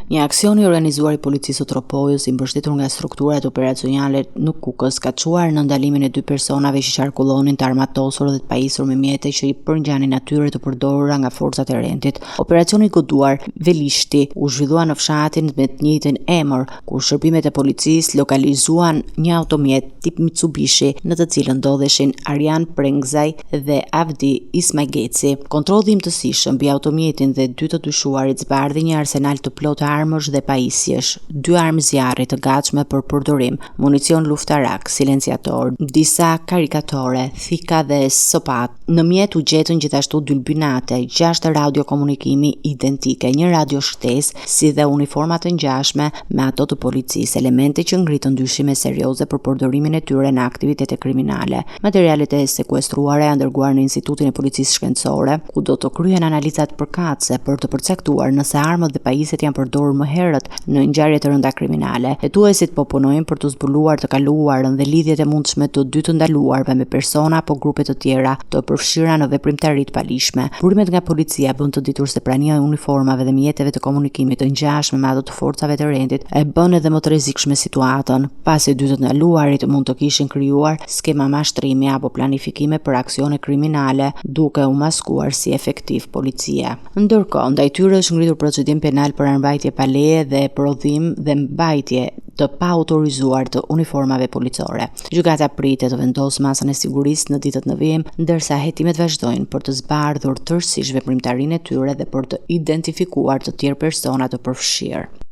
Një aksion i organizuar i policisë së Tropojës, i mbështetur nga strukturat operacionale në Kukës, ka çuar në ndalimin e 2 personave që qarkullonin të armatosur dhe të pajisur me mjete që i përngjanin atyre të përdorura nga forcat e rendit. Operacioni i goduar Velishti u zhvillua në fshatin me të njëjtin emër, ku shërbimet e policisë lokalizuan një automjet tip Mitsubishi në të cilën ndodheshin Arjan Prengzaj dhe Avdi Ismageci. Kontrolli i imtësishëm mbi automjetin dhe 2 të dyshuarit zbardhi një arsenal të plotë armësh dhe pajisjesh, 2 armë zjarri të gatshme për përdorim, municion luftarak, silenciator, disa karikatore, thika dhe sopat. Në mjet u gjetën gjithashtu 2 lbynate, 6 radiokomunikimi identike, një radio shtesë, si dhe uniforma të ngjashme me ato të policisë, elemente që ngritën dyshime serioze për përdorimin e tyre në aktivitete kriminale. Materialet e sekuestruara janë dërguar në Institutin e Policisë Shkencore, ku do të kryen analizat përkatëse për të përcaktuar nëse armët dhe pajiset janë përdorur më herët në ngjarje të rënda kriminale. Hetuesit po punojnë për të zbuluar të kaluarën dhe lidhjet e mundshme të 2 të ndaluarve me persona apo grupe të tjera të përfshira në veprimtari të palishme. Burimet nga policia bën të ditur se prania e uniformave dhe mjeteve të komunikimit të ngjashme me ato të forcave të rendit e bën edhe më të rrezikshme situatën, pasi 2 të ndaluarit mund të kishin krijuar skema mashtrimi apo planifikime për aksione kriminale, duke u maskuar si efektiv policie. Ndërkohë, ndaj tyre është ngritur procedim penal për armbajtje pa leje dhe prodhim dhe mbajtje të pa autorizuar të uniformave policore. Gjykata pritet të vendosë masën e sigurisë në ditët në vijim, ndërsa hetimet vazhdojnë për të zbardhur tërësisht veprimtarinë e tyre dhe për të identifikuar të tjerë persona të përfshirë.